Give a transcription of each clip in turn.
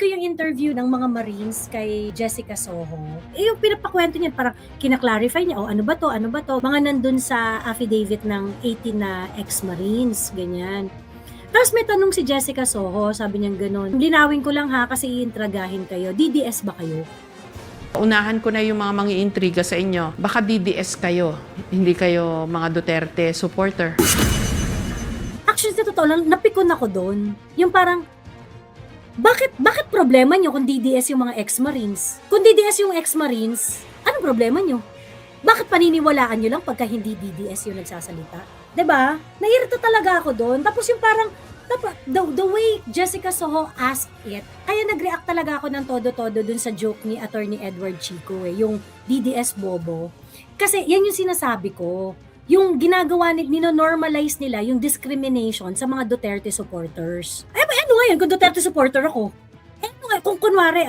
ko yung interview ng mga Marines kay Jessica Soho. Yung pinapakwento niya parang kina-clarify niya, ano ba 'to, ano ba 'to? Mga nandun sa affidavit ng 18 na ex-Marines, ganyan. Tapos may tanong si Jessica Soho, sabi niya gano'n, "Linawin ko lang ha kasi iintragahin kayo, DDS ba kayo?" Unahan ko na yung mga mangiintriga sa inyo. Baka DDS kayo, hindi kayo mga Duterte supporter. Actually, sa totoo lang, napikon ako doon. Yung parang, bakit problema nyo kung DDS yung mga ex-Marines? Kung DDS yung ex-Marines, anong problema nyo? Bakit paniniwalaan nyo lang pagka hindi DDS yung nagsasalita? 'Di ba? Nairita talaga ako doon. Tapos yung parang, the way Jessica Soho asked it, kaya nag-react talaga ako ng todo-todo dun sa joke ni Attorney Edward Chico yung DDS bobo. Kasi yan yung sinasabi ko. Yung ginagawa nino-normalize nila yung discrimination sa mga Duterte supporters. Ano nga yun kung Duterte supporter ako? Ano nga, kung kunwari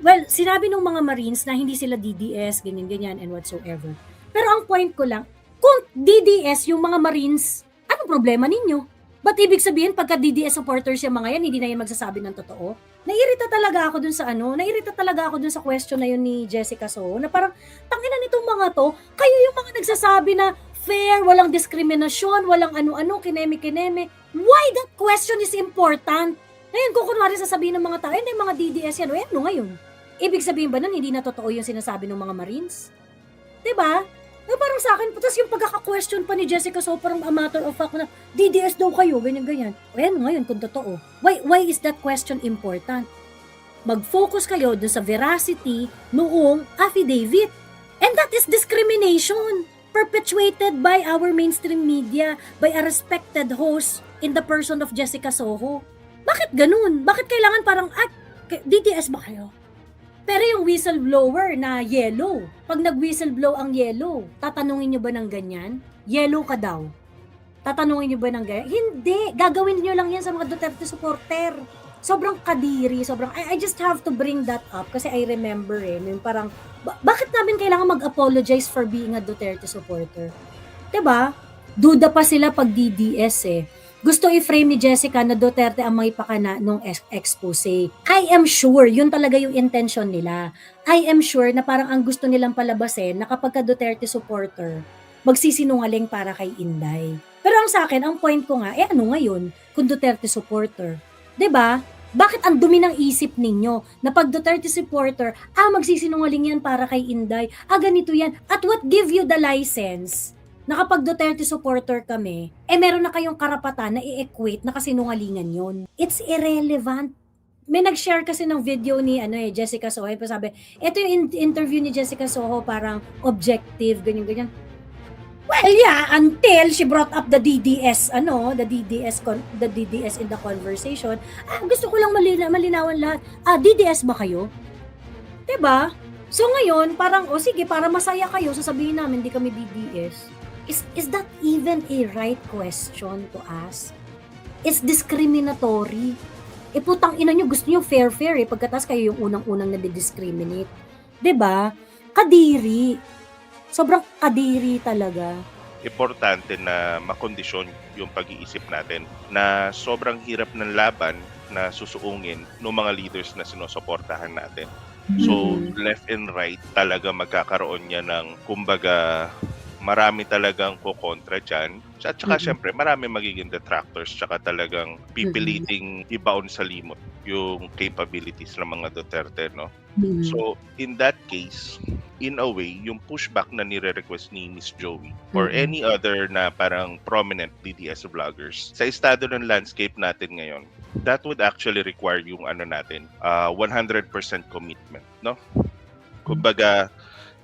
well, sinabi ng mga Marines na hindi sila DDS, ganyan-ganyan and whatsoever. Pero ang point ko lang, kung DDS yung mga Marines, anong problema ninyo? Ba't ibig sabihin pagka DDS supporters yung mga yan, hindi na yan magsasabi ng totoo? Nairita talaga ako dun sa question na yun ni Jessica Soho, na parang, tangina nitong mga to, kayo yung mga nagsasabi na fair, walang diskriminasyon, walang ano-ano, kineme-kineme. Why that question is important? Ngayon, kung kunwari sasabihin ng mga tao, hindi mga DDS yan, ano ngayon? Ibig sabihin ba nun, hindi na totoo yung sinasabi ng mga Marines? Diba? Parang sa akin, tapos yung pagkaka-question pa ni Jessica Soho, parang a matter of fact na, DDS daw kayo, ganyan-ganyan. Ano ngayon kung totoo? Why is that question important? Mag-focus kayo dun sa veracity noong affidavit. And that is discrimination perpetuated by our mainstream media, by a respected host in the person of Jessica Soho. Bakit ganun? Bakit kailangan parang, DDS ba kayo? Pero yung whistleblower na yellow, pag nag-whistleblow ang yellow, tatanungin nyo ba ng ganyan? Yellow ka daw. Tatanungin nyo ba ng ganyan? Hindi. Gagawin nyo lang yan sa mga Duterte supporter. Sobrang kadiri, I just have to bring that up kasi I remember yung parang, bakit namin kailangan mag-apologize for being a Duterte supporter? 'Di ba? Duda pa sila pag DDS Gusto i-frame ni Jessica na Duterte ang may pakana nung expose. I am sure, yun talaga yung intention nila. I am sure na parang ang gusto nilang palabasin na kapag ka Duterte supporter, magsisinungaling para kay Inday. Pero ang sa akin, ang point ko nga, ano ngayon kung Duterte supporter? 'Di ba? Bakit ang dumi ng isip ninyo na pag Duterte supporter, magsisinungaling yan para kay Inday, ganito yan. At what give you the license na kapag Duterte supporter kami, meron na kayong karapatan na i-equate na kasinungalingan yon. It's irrelevant. May nag-share kasi ng video ni Jessica Soho, sabi, ito yung interview ni Jessica Soho, parang objective, ganyan-ganyan. Well, yeah, until she brought up the DDS, the DDS in the conversation. Gusto ko lang malinawan lahat. DDS ba kayo? 'Di ba? So ngayon, parang, sige, para masaya kayo, sasabihin namin di kami DDS. Is that even a right question to ask? It's discriminatory. Putang ina nyo, gusto nyo fair, pagkatas kayo yung unang-unang nade-discriminate. 'Di ba? Kadiri. Sobrang kadiri talaga. Importante na makondisyon yung pag-iisip natin na sobrang hirap ng laban na susuungin ng mga leaders na sinusuportahan natin. So, left and right talaga magkakaroon niya ng, kumbaga, marami talagang kukontra dyan. At saka syempre, marami magiging detractors tsaka talagang pipiliting ibaon sa limot yung capabilities ng mga Duterte, no? So, in that case, in a way, yung pushback na nire-request ni Miss Joey or any other na parang prominent DDS vloggers sa estado ng landscape natin ngayon, that would actually require yung 100% commitment, no? Kumbaga,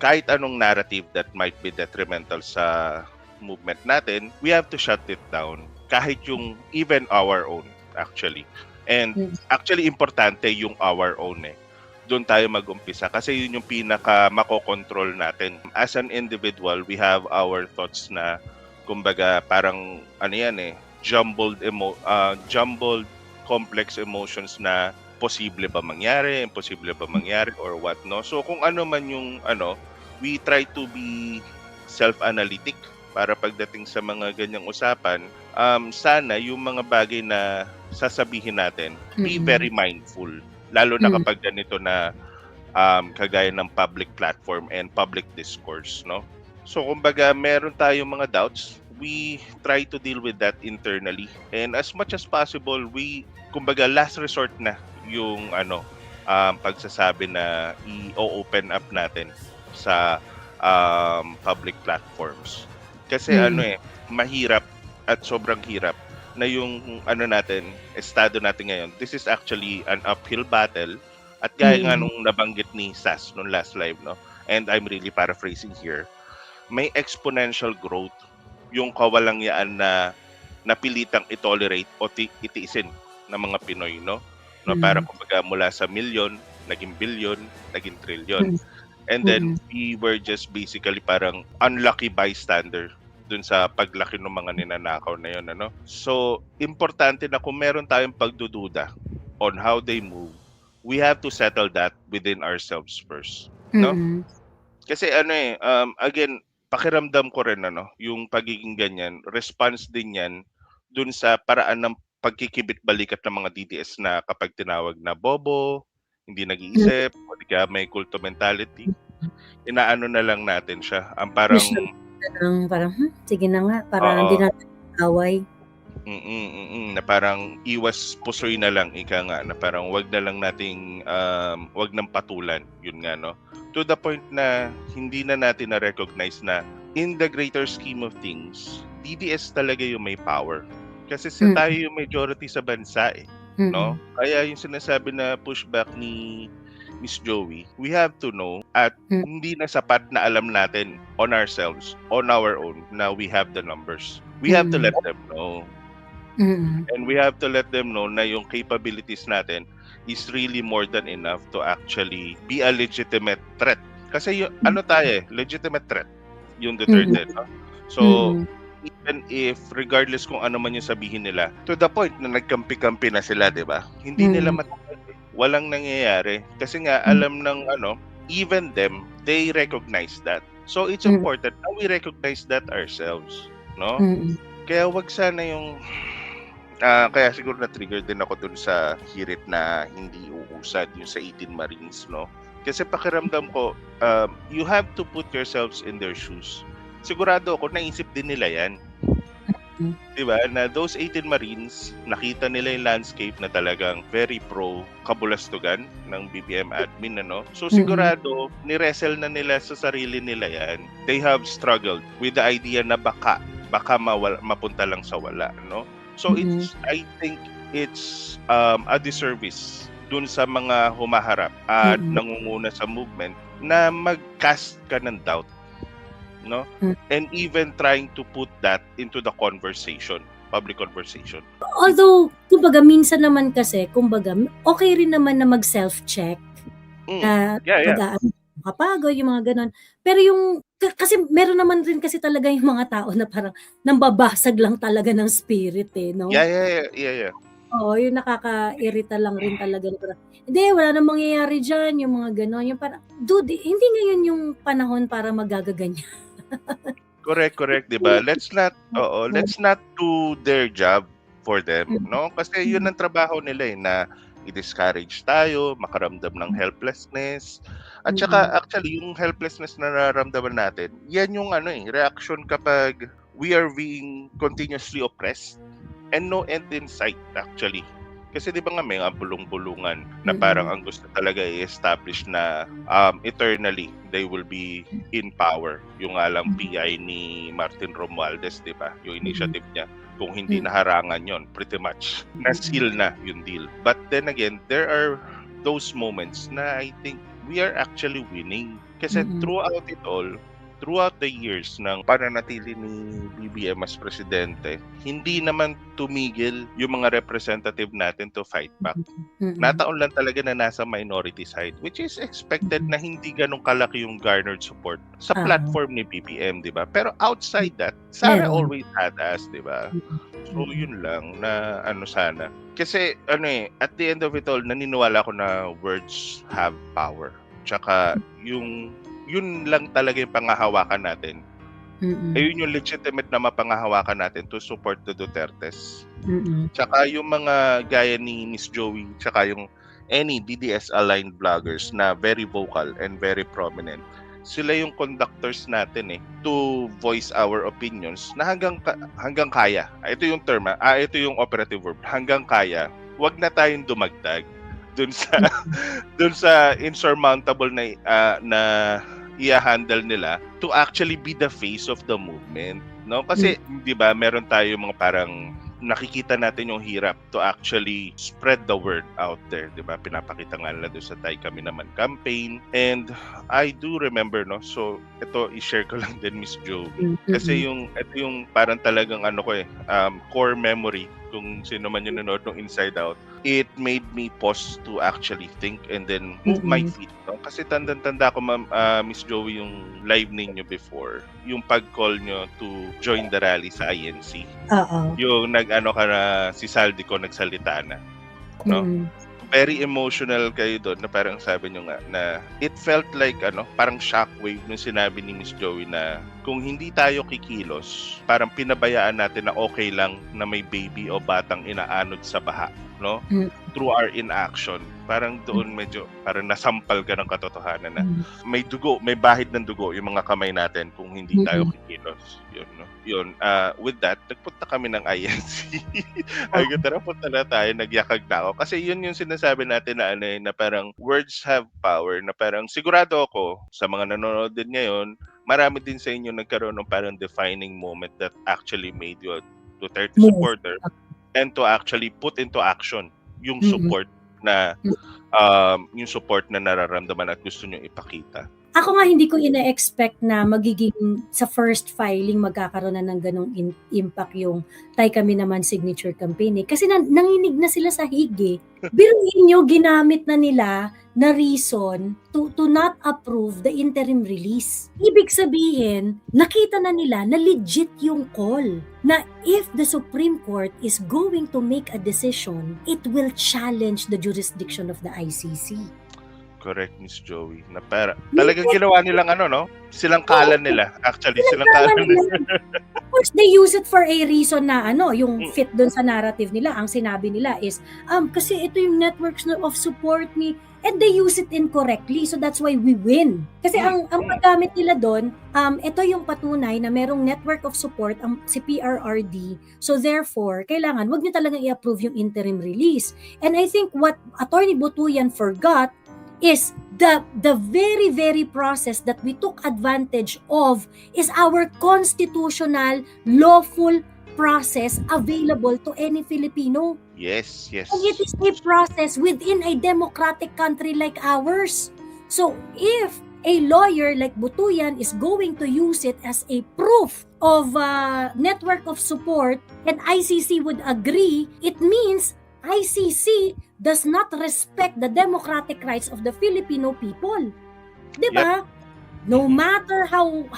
kahit anong narrative that might be detrimental sa movement natin, we have to shut it down. Kahit yung even our own, actually. And actually, importante yung our own doon tayo mag-umpisa kasi yun yung pinaka makokontrol natin. As an individual, we have our thoughts na, kumbaga, parang, jumbled complex emotions na posible ba mangyari, imposible ba mangyari, or what, no? So, kung ano man yung, we try to be self-analytic para pagdating sa mga ganyang usapan, sana yung mga bagay na sasabihin natin, be very mindful Lalo na Mm. kapag ganito na kagaya ng public platform and public discourse, no? So kumbaga meron tayong mga doubts, we try to deal with that internally. And as much as possible, kumbaga last resort na yung pagsasabi na i-open up natin sa public platforms. Kasi mahirap at sobrang hirap na yung estado natin ngayon. This is actually an uphill battle. At gaya nga nung nabanggit ni Sas nung last live, no? And I'm really paraphrasing here. May exponential growth yung kawalangyaan na napilitang itolerate o itiisin ng mga Pinoy, no? No, para kumbaga mula sa milyon, naging bilyon, naging trilyon. And then we were just basically parang unlucky bystander dun sa paglaki ng mga ninanakaw na yun, ano? So, importante na kung meron tayong pagdududa on how they move, we have to settle that within ourselves first, no? Kasi again, pakiramdam ko rin yung pagiging ganyan, response din yan dun sa paraan ng pagkikibit-balikat ng mga DDS na kapag tinawag na bobo, hindi nag-iisip, o di kaya may kulto mentality, inaano na lang natin siya. Ang parang sige na nga, para hindi na away. Na parang iwas pusoy na lang, ika nga, na parang wag na lang nating wag nang patulan, yun nga, no? To the point na hindi na natin na-recognize na in the greater scheme of things, DDS talaga yung may power. Kasi tayo yung majority sa bansa no? Kaya yung sinasabi na pushback ni Miss Joey, we have to know at hindi na sapat na alam natin on ourselves, on our own, na we have the numbers. We have to let them know. And we have to let them know na yung capabilities natin is really more than enough to actually be a legitimate threat. Kasi yung, legitimate threat yung Duterte, no? So, even if, regardless kung ano man yung sabihin nila, to the point na nagkampi-kampi na sila, di ba? Hindi nila matagal. Walang nangyayari. Kasi nga, alam ng even them, they recognize that. So, it's important na we recognize that ourselves, no? Kaya wag sana yung kaya siguro na-trigger din ako dun sa hirit na hindi uusad yung sa 18 Marines, no? Kasi pakiramdam ko, you have to put yourselves in their shoes. Sigurado ako, naisip din nila yan. Diba? Na those 18 Marines, nakita nila yung landscape na talagang very pro kabulastugan ng BBM admin, ano? So sigurado, ni-wrestle na nila sa sarili nila yan. They have struggled with the idea na baka mapunta lang sa wala, no? So I think it's a disservice dun sa mga humaharap at nangunguna sa movement na mag-cast ka ng doubt, no? And even trying to put that into the conversation, public conversation. Although, kumbaga, minsan naman kasi, okay rin naman na mag-self-check. Kapagod, yung mga ganon. Pero kasi meron naman rin kasi talaga yung mga tao na parang nambabasag lang talaga ng spirit, no? Yeah. Oo, yung nakaka-irita lang rin talaga. Hindi, wala nang mangyayari dyan, yung mga ganon. Yung parang, dude, hindi ngayon yung panahon para magagaganyan. Correct, di ba? Let's not do their job for them, no? Kasi yun ang trabaho nila na i-discourage tayo, makaramdam ng helplessness. At saka actually yung helplessness na nararamdaman natin, yan yung reaction kapag we are being continuously oppressed and no end in sight actually. Kasi di ba nga may bulong-bulungan na parang ang gusto talaga i-establish na eternally they will be in power. Yung alang PI ni Martin Romualdez, di ba? Yung initiative niya. Kung hindi naharangan yon, pretty much na-seal na yung deal. But then again, there are those moments na I think we are actually winning. Kasi throughout it all, throughout the years ng pananatili ni BBM as presidente, hindi naman tumigil yung mga representative natin to fight back. Nataon lang talaga na nasa minority side, which is expected na hindi ganun kalaki yung garnered support sa platform ni BBM, di ba? Pero outside that, Sara always had us, di ba? So yun lang na sana. Kasi at the end of it all, naniniwala ako na words have power. Tsaka yun lang talaga yung pangahawakan natin. Ayun yung legitimate na mapangahawakan natin to support the Dutertes. Tsaka yung mga gaya ni Miss Joey, tsaka yung any DDS-aligned vloggers na very vocal and very prominent, sila yung conductors natin to voice our opinions na hanggang kaya. Ito yung term, ito yung operative verb, hanggang kaya. Wag na tayong dumagdag dun sa dun sa insurmountable na i-handle nila to actually be the face of the movement, no? Kasi 'di ba, meron tayo mga parang nakikita natin yung hirap to actually spread the word out there, 'di ba? Pinapakita nga nila doon sa Tay Kami Naman campaign. And I do remember, no? So ito i-share ko lang din, Miss Joey. Kasi ito yung parang talagang core memory kung sino man yung nanonood ng Inside Out. It made me pause to actually think and then move my feet, no? Kasi tanda ko, Miss Joey, yung live ninyo before, yung pag-call nyo to join the rally sa INC. Oo. Yung si Saldi ko nagsalita na, no? Very emotional kayo doon, na parang sabi nyo nga na it felt like parang shockwave nung sinabi ni Miss Joey na kung hindi tayo kikilos, parang pinabayaan natin na okay lang na may baby o batang inaanod sa baha, no? Through our inaction. Parang doon medyo parang nasampal ka ng katotohanan na may dugo, may bahid ng dugo yung mga kamay natin kung hindi tayo kikilos. Yun, no? Yun, with that, nagpunta kami ng INC. Ay, tara, punta na tayo, nagyakag na ako. Kasi yun yung sinasabi natin na parang words have power, na parang sigurado ako sa mga nanonood din ngayon, marami din sa inyo nagkaroon ng parang defining moment that actually made you a Duterte supporter and to actually put into action yung support na yung support na nararamdaman at gusto nyo ipakita. Ako nga hindi ko ina-expect na magiging sa first filing magkakaroon na ng ganong impact yung Tay Kami Naman signature campaign kasi nanginig na sila sa hig. Biruin nyo, ginamit na nila na reason to not approve the interim release. Ibig sabihin, nakita na nila na legit yung call. Na if the Supreme Court is going to make a decision, it will challenge the jurisdiction of the ICC. Correct, Miss Joey. Na talagang ginawa nilang silang kalan nila. Actually, silang kalan nila. Of course, they use it for a reason na yung fit doon sa narrative nila. Ang sinabi nila is, kasi ito yung networks of support ni, and they use it incorrectly. So that's why we win. Kasi ang paggamit nila doon, ito yung patunay na merong network of support, si PRRD. So therefore, kailangan, wag nyo talagang i-approve yung interim release. And I think what Attorney Butuyan forgot is the very, very process that we took advantage of is our constitutional, lawful process available to any Filipino. Yes. And it is a process within a democratic country like ours. So if a lawyer like Butuyan is going to use it as a proof of a network of support and ICC would agree, it means ICC does not respect the democratic rights of the Filipino people. 'Di ba? Yep. No matter how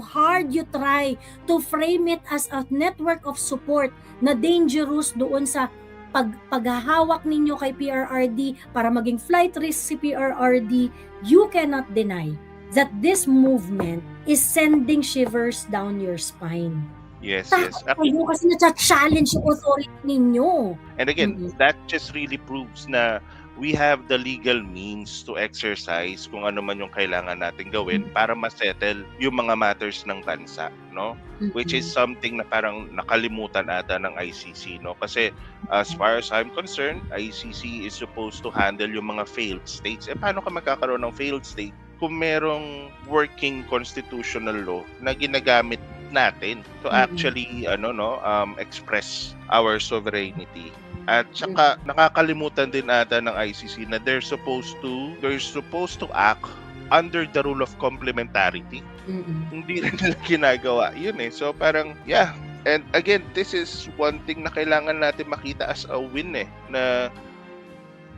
hard you try to frame it as a network of support na dangerous doon sa paghahawak ninyo kay PRRD para maging flight risk si PRRD, you cannot deny that this movement is sending shivers down your spine. Yes. Kayo kasi na-challenge yung authority ninyo. And again, that just really proves na we have the legal means to exercise kung ano man yung kailangan natin gawin para ma-settle yung mga matters ng bansa, no? Which is something na parang nakalimutan ata ng ICC, no? Kasi as far as I'm concerned, ICC is supposed to handle yung mga failed states. Paano ka magkakaroon ng failed state kung merong working constitutional law na ginagamit natin to actually express our sovereignty? At saka nakakalimutan din ata ng ICC na they're supposed to act under the rule of complementarity. Hindi rin nila ginagawa yun So parang and again, this is one thing na kailangan natin makita as a win na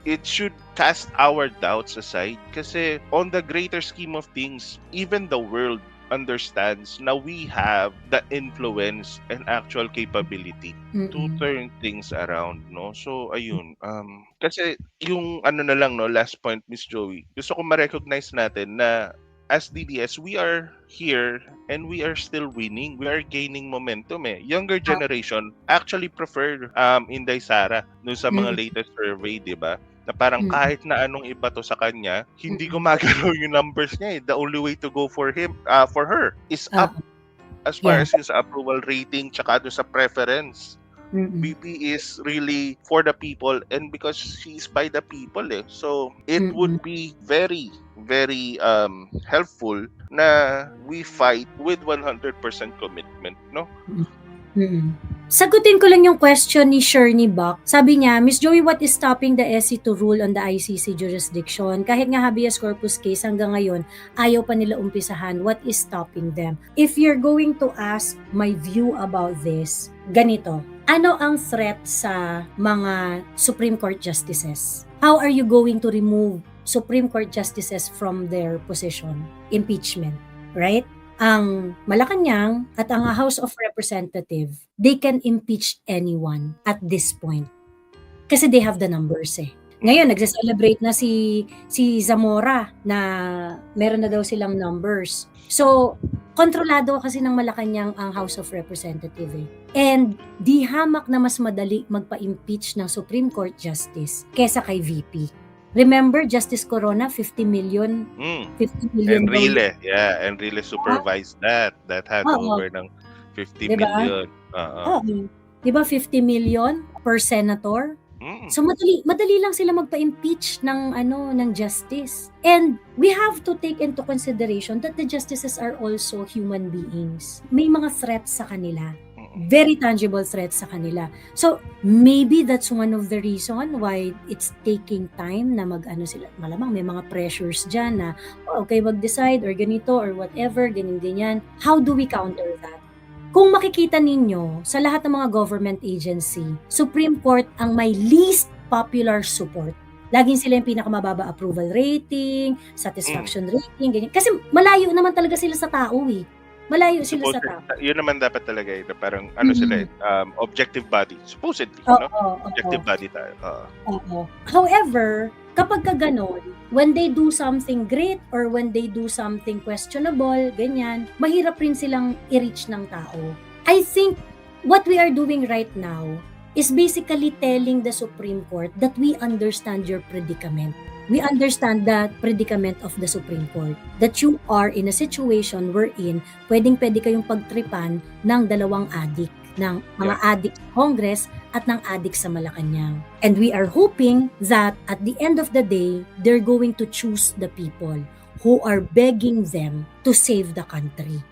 it should cast our doubts aside kasi on the greater scheme of things, even the world understands na we have the influence and actual capability to turn things around, no? So ayun, kasi yung na lang, no, last point, Miss Joey, gusto ko ma-recognize natin na as DDS, we are here and we are still winning. We are gaining momentum Younger generation actually prefer Inday Sara dun sa mga latest survey, di ba? Na parang Mm. kahit na anong ibato sa kanya, hindi gumagalaw yung numbers niya eh. The only way to go for her is up Oo. as far Yeah. as yung sa approval rating tsaka doon sa preference. Mm. BP is really for the people and because she's by the people eh. So it Mm. would be very very helpful na we fight with 100% commitment, no? Mm. Sagutin ko lang yung question ni Shirley Buck. Sabi niya, Miss Joey, what is stopping the SC to rule on the ICC jurisdiction? Kahit nga habeas corpus case hanggang ngayon, ayaw pa nila umpisahan. What is stopping them? If you're going to ask my view about this, ganito. Ano ang threat sa mga Supreme Court justices? How are you going to remove Supreme Court justices from their position? Impeachment, right? Ang Malacanang at ang House of Representatives, they can impeach anyone at this point. Kasi they have the numbers eh. Ngayon, nagse-celebrate na si Zamora na meron na daw silang numbers. So, kontrolado kasi ng Malacanang ang House of Representatives eh. And di hamak na mas madali magpa-impeach ng Supreme Court Justice kesa kay VP. Remember, Justice Corona, 50 million Enrile, yeah, Enrile supervised that handover ng 50 Diba? million. Oo. Diba 50 million per senator? So madali lang sila magpa-impeach ng justice. And we have to take into consideration that the justices are also human beings. May mga threats sa kanila. Very tangible threats sa kanila. So, maybe that's one of the reason why it's taking time na sila. Malamang may mga pressures dyan na, okay, mag-decide or ganito or whatever, ganyan. How do we counter that? Kung makikita ninyo, sa lahat ng mga government agency, Supreme Court ang may least popular support. Laging sila yung pinakamababa approval rating, satisfaction rating, ganyan. Kasi malayo naman talaga sila sa tao eh. Malayo sila sa tao. Yun naman dapat talaga eh. Parang sila objective body. Supposedly, no? Objective body tayo. Oo. However, kapag ganon, when they do something great or when they do something questionable, ganyan, mahirap rin silang i-reach ng tao. I think what we are doing right now is basically telling the Supreme Court that we understand your predicament. We understand the predicament of the Supreme Court. That you are in a situation wherein pwede kayong pagtripan ng dalawang adik, ng mga adik sa Congress at ng adik sa Malacanang. And we are hoping that at the end of the day, they're going to choose the people who are begging them to save the country.